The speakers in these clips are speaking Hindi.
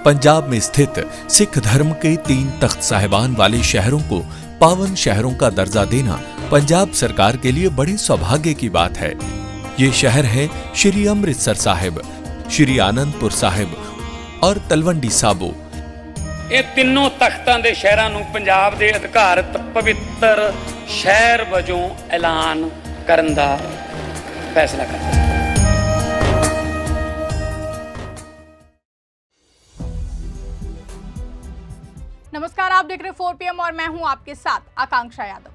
पंजाब में स्थित सिख धर्म के 3 तख्त साहिबान वाले शहरों को पावन शहरों का दर्जा देना पंजाब सरकार के लिए बड़े सौभाग्य की बात है। ये शहर है श्री अमृतसर साहिब, श्री आनंदपुर साहिब और तलवंडी साबो। ਇਹ ਤਿੰਨੋਂ ਤਖਤਾਂ ਦੇ ਸ਼ਹਿਰਾਂ ਨੂੰ ਪੰਜਾਬ ਦੇ ਅਧਿਕਾਰਤ ਪਵਿੱਤਰ ਸ਼ਹਿਰ ਵਜੋਂ ਐਲਾਨ ਕਰਨ ਦਾ ਫੈਸਲਾ ਕੀਤਾ। नमस्कार, आप देख रहे 4 PM और मैं हूं आपके साथ आकांक्षा यादव।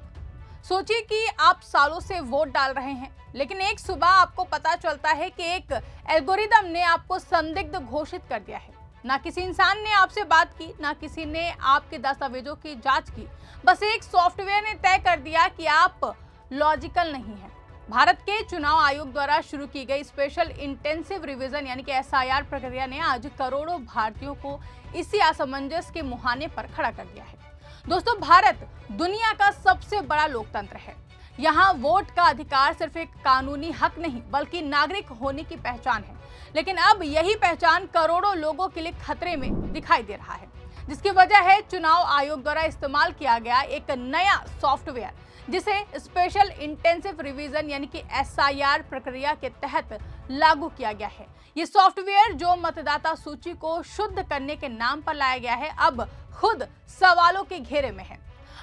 सोचिए कि आप सालों से वोट डाल रहे हैं, लेकिन एक सुबह आपको पता चलता है कि एक एल्गोरिदम ने आपको संदिग्ध घोषित कर दिया है। ना किसी इंसान ने आपसे बात की, ना किसी ने आपके दस्तावेजों की जांच की, बस एक सॉफ्टवेयर ने तय कर दिया कि आप लॉजिकल नहीं हैं। भारत के चुनाव आयोग द्वारा शुरू की गई स्पेशल इंटेंसिव रिवीजन यानी कि SIR प्रक्रिया ने आज करोड़ों भारतीयों को इसी असमंजस के मुहाने पर खड़ा कर दिया है। दोस्तों, भारत दुनिया का सबसे बड़ा लोकतंत्र है। यहाँ वोट का अधिकार सिर्फ एक कानूनी हक नहीं बल्कि नागरिक होने की पहचान है। लेकिन अब यही पहचान करोड़ों लोगों के लिए खतरे में दिखाई दे रहा है, जिसकी वजह है चुनाव आयोग द्वारा इस्तेमाल किया गया एक नया सॉफ्टवेयर, जिसे स्पेशल इंटेंसिव रिवीजन यानी कि SIR प्रक्रिया के तहत लागू किया गया है। ये सॉफ्टवेयर जो मतदाता सूची को शुद्ध करने के नाम पर लाया गया है, अब खुद सवालों के घेरे में है।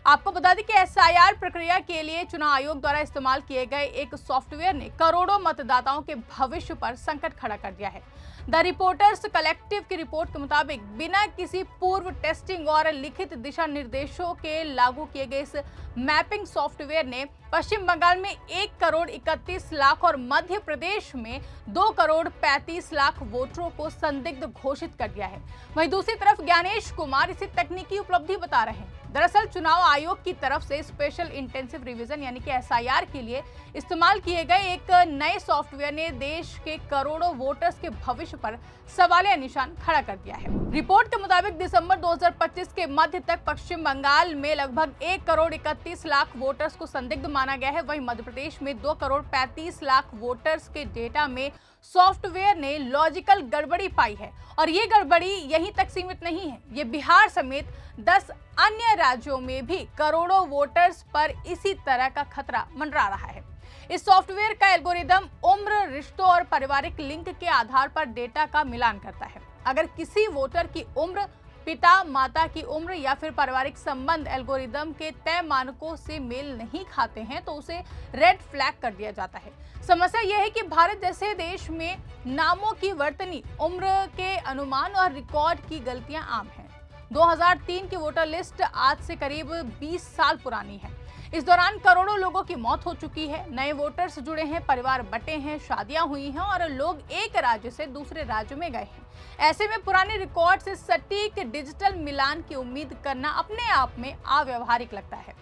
आपको बता दें कि SIR प्रक्रिया के लिए चुनाव आयोग द्वारा इस्तेमाल किए गए एक सॉफ्टवेयर ने करोड़ों मतदाताओं के भविष्य पर संकट खड़ा कर दिया है। द रिपोर्टर्स कलेक्टिव की रिपोर्ट के मुताबिक बिना किसी पूर्व टेस्टिंग और लिखित दिशा निर्देशों के लागू किए गए इस मैपिंग सॉफ्टवेयर ने पश्चिम बंगाल में 1 करोड़ 31 लाख और मध्य प्रदेश में 2 करोड़ 35 लाख वोटरों को संदिग्ध घोषित कर दिया है। वहीं दूसरी तरफ ज्ञानेश कुमार इसे तकनीकी उपलब्धि बता रहे हैं। दरअसल चुनाव आयोग की तरफ से स्पेशल इंटेंसिव रिवीजन यानी कि SIR के लिए इस्तेमाल किए गए एक नए सॉफ्टवेयर ने देश के करोड़ों वोटर्स के भविष्य पर सवालिया निशान खड़ा कर दिया है। रिपोर्ट के मुताबिक दिसंबर 2025 के मध्य तक पश्चिम बंगाल में लगभग 1 करोड़ 31 लाख वोटर्स को संदिग्ध माना गया है। वहीं मध्य प्रदेश में 2 करोड़ 35 लाख वोटर्स के डेटा में सॉफ्टवेयर ने लॉजिकल गड़बड़ी पाई है। और ये गड़बड़ी यहीं तक सीमित नहीं है, ये बिहार समेत 10 अन्य राज्यों में भी करोड़ों वोटर्स पर इसी तरह का खतरा मंडरा रहा है। इस सॉफ्टवेयर का एल्गोरिदम उम्र, रिश्तों और पारिवारिक लिंक के आधार पर डेटा का मिलान करता है। अगर किसी वोटर की उम्र, पिता माता की उम्र या फिर पारिवारिक संबंध एल्गोरिदम के तय मानकों से मेल नहीं खाते हैं तो उसे रेड फ्लैग कर दिया जाता है। समस्या यह है कि भारत जैसे देश में नामों की वर्तनी, उम्र के अनुमान और रिकॉर्ड की गलतियां आम हैं। 2003 की वोटर लिस्ट आज से करीब 20 साल पुरानी है। इस दौरान करोड़ों लोगों की मौत हो चुकी है, नए वोटर्स जुड़े हैं, परिवार बटे हैं, शादियां हुई हैं और लोग एक राज्य से दूसरे राज्य में गए हैं। ऐसे में पुराने रिकॉर्ड से सटीक डिजिटल मिलान की उम्मीद करना अपने आप में अव्यावहारिक लगता है।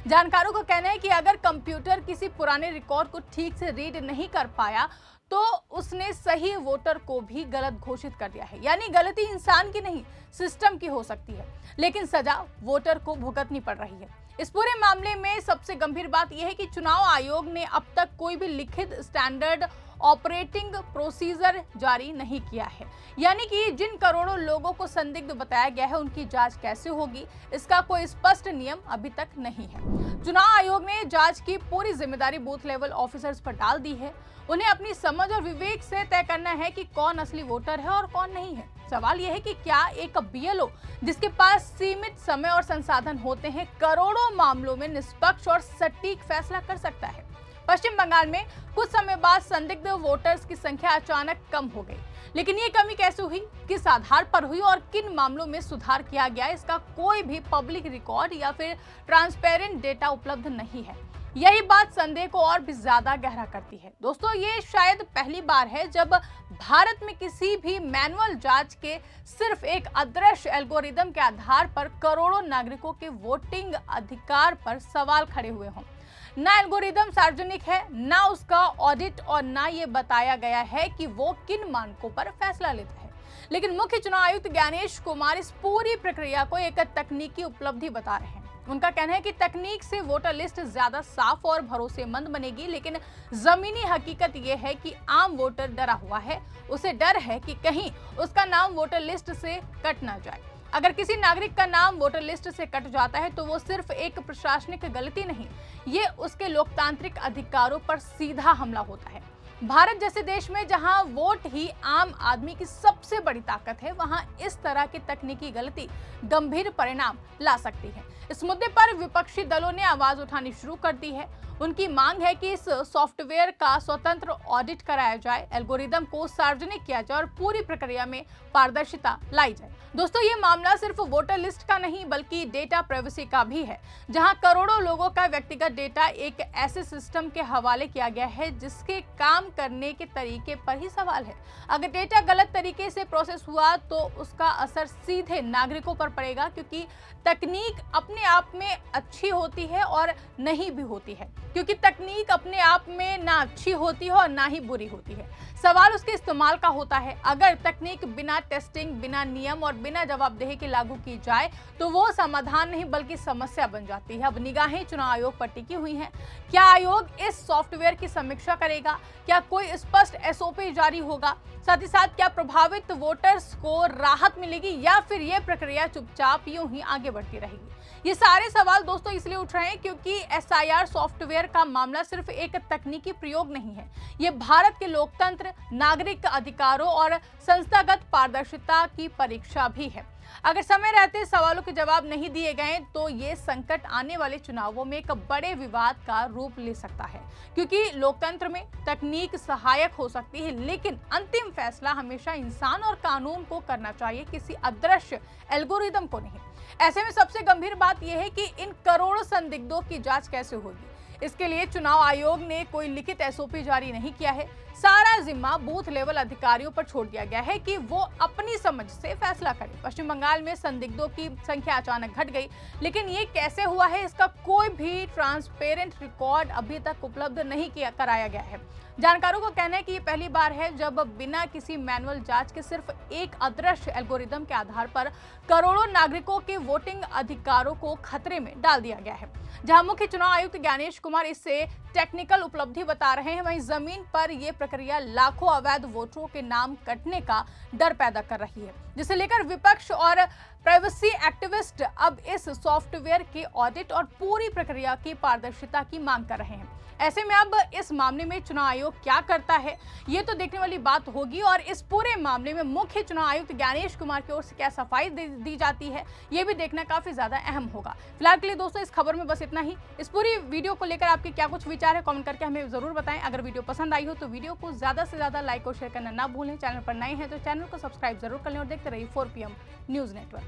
जानकारों का कहना है कि अगर कंप्यूटर किसी पुराने रिकॉर्ड को ठीक से रीड नहीं कर पाया तो उसने सही वोटर को भी गलत घोषित कर दिया है। यानी गलती इंसान की नहीं, सिस्टम की हो सकती है, लेकिन सजा वोटर को भुगतनी पड़ रही है। इस पूरे मामले में सबसे गंभीर बात यह है कि चुनाव आयोग ने अब तक कोई भी लिखित स्टैंडर्ड ऑपरेटिंग प्रोसीजर जारी नहीं किया है। यानी कि जिन करोड़ों लोगों को संदिग्ध बताया गया है उनकी जांच कैसे होगी, इसका कोई स्पष्ट नियम अभी तक नहीं है। चुनाव आयोग ने जांच की पूरी जिम्मेदारी बूथ लेवल ऑफिसर्स पर डाल दी है। उन्हें अपनी समझ और विवेक से तय करना है कि कौन असली वोटर है और कौन नहीं है। सवाल यह है कि क्या एक BLO जिसके पास सीमित समय और संसाधन होते हैं, करोड़ों मामलों में निष्पक्ष और सटीक फैसला कर सकता है। पश्चिम बंगाल में कुछ समय बाद संदिग्ध वोटर्स की संख्या अचानक कम हो गई, लेकिन ये कमी कैसे हुई, किस आधार पर हुई और किन मामलों में सुधार किया गया, इसका कोई भी पब्लिक रिकॉर्ड या फिर ट्रांसपेरेंट डेटा उपलब्ध नहीं है। यही बात संदेह को और भी ज्यादा गहरा करती है। दोस्तों, ये शायद पहली बार है जब भारत में किसी भी मैनुअल जांच के सिर्फ एक अदृश्य एल्गोरिदम के आधार पर करोड़ों नागरिकों के वोटिंग अधिकार पर सवाल खड़े हुए हों। ना एल्गोरिदम सार्वजनिक है, ना उसका ऑडिट और ना ये बताया गया है कि वो किन मानकों पर फैसला लेता है। लेकिन मुख्य चुनाव आयुक्त ज्ञानेश कुमार इस पूरी प्रक्रिया को एक तकनीकी उपलब्धि बता रहे हैं। उनका कहना है कि तकनीक से वोटर लिस्ट ज्यादा साफ और भरोसेमंद बनेगी, लेकिन जमीनी हकीकत यह है कि आम वोटर डरा हुआ है। उसे डर है कि कहीं उसका नाम वोटर लिस्ट से कट ना जाए। अगर किसी नागरिक का नाम वोटर लिस्ट से कट जाता है तो वो सिर्फ एक प्रशासनिक गलती नहीं, ये उसके लोकतांत्रिक अधिकारों पर सीधा हमला होता है। भारत जैसे देश में जहां वोट ही आम आदमी की सबसे बड़ी ताकत है, वहां इस तरह की तकनीकी गलती गंभीर परिणाम ला सकती है। इस मुद्दे पर विपक्षी दलों ने आवाज उठानी शुरू कर दी है। उनकी मांग है कि इस सॉफ्टवेयर का स्वतंत्र ऑडिट कराया जाए, एल्गोरिदम को सार्वजनिक किया जाए और पूरी प्रक्रिया में पारदर्शिता लाई जाए। दोस्तों, ये मामला सिर्फ वोटर लिस्ट का नहीं बल्कि डेटा प्राइवेसी का भी है, जहां करोड़ों लोगों का व्यक्तिगत डेटा एक ऐसे सिस्टम के हवाले किया गया है जिसके काम करने के तरीके पर ही सवाल है। अगर डेटा गलत तरीके से प्रोसेस हुआ तो उसका असर सीधे नागरिकों पर पड़ेगा, क्योंकि तकनीक अपने आप में अच्छी होती है और नहीं भी होती है, क्योंकि तकनीक अपने आप में ना अच्छी होती है और ना ही बुरी होती है। सवाल उसके इस्तेमाल का होता है। अगर तकनीक बिना टेस्टिंग, बिना नियम और बिना जवाबदेही के लागू की जाए तो वो समाधान नहीं बल्कि समस्या बन जाती है। अब निगाहें चुनाव आयोग पर टिकी हुई हैं। क्या आयोग इस सॉफ्टवेयर की समीक्षा करेगा? क्या कोई स्पष्ट एसओपी जारी होगा? साथ ही साथ क्या प्रभावित वोटर्स को राहत मिलेगी या फिर ये प्रक्रिया चुपचाप यूं ही आगे बढ़ती रहेगी? ये सारे सवाल दोस्तों इसलिए उठ रहे हैं क्योंकि एसआईआर सॉफ्टवेयर का मामला सिर्फ एक तकनीकी प्रयोग नहीं है। ये भारत के लोकतंत्र, नागरिक अधिकारों और संस्थागत पारदर्शिता की परीक्षा भी है। अगर समय रहते सवालों के जवाब नहीं दिए गए तो ये संकट आने वाले चुनावों में एक बड़े विवाद का रूप ले सकता है, क्योंकि लोकतंत्र में तकनीक सहायक हो सकती है, लेकिन अंतिम फैसला हमेशा इंसान और कानून को करना चाहिए, किसी अदृश्य एल्गोरिदम को नहीं। ऐसे में सबसे गंभीर बात यह है कि इन करोड़ों संदिग्धों की जांच कैसे होगी। इसके लिए चुनाव आयोग ने कोई लिखित एसओपी जारी नहीं किया है। सारा जिम्मा बूथ लेवल अधिकारियों पर छोड़ दिया गया है कि वो अपनी समझ से फैसला करें। पश्चिम बंगाल में संदिग्धों की संख्या अचानक घट गई, लेकिन ये कैसे हुआ है इसका कोई भी ट्रांसपेरेंट रिकॉर्ड अभी तक उपलब्ध नहीं कराया गया है। जानकारों का कहना है कि ये पहली बार है जब बिना किसी मैनुअल जांच के सिर्फ एक अदृश्य एल्गोरिदम के आधार पर करोड़ों नागरिकों के वोटिंग अधिकारों को खतरे में डाल दिया गया है। जहां मुख्य चुनाव आयुक्त ज्ञानेश कुमार इसे टेक्निकल उपलब्धि बता रहे हैं, वहीं जमीन पर यह प्रक्रिया लाखों अवैध वोटरों के नाम कटने का डर पैदा कर रही है, जिसे लेकर विपक्ष और प्राइवेसी एक्टिविस्ट अब इस सॉफ्टवेयर के ऑडिट और पूरी प्रक्रिया की पारदर्शिता की मांग कर रहे हैं। ऐसे में अब इस मामले में चुनाव आयोग क्या करता है, ये तो देखने वाली बात होगी, और इस पूरे मामले में मुख्य चुनाव आयुक्त ज्ञानेश कुमार की ओर से क्या सफाई दी जाती है, ये भी देखना काफी ज्यादा अहम होगा। फिलहाल के लिए दोस्तों इस खबर में बस इतना ही। इस पूरी वीडियो को लेकर आपके क्या कुछ विचार है, कमेंट करके हमें जरूर बताएं। अगर वीडियो पसंद आई हो तो वीडियो को ज्यादा से ज्यादा लाइक और शेयर करना ना भूलें। चैनल पर नए हैं तो चैनल को सब्सक्राइब जरूर कर लें और देखते रहिए 4 PM न्यूज नेटवर्क।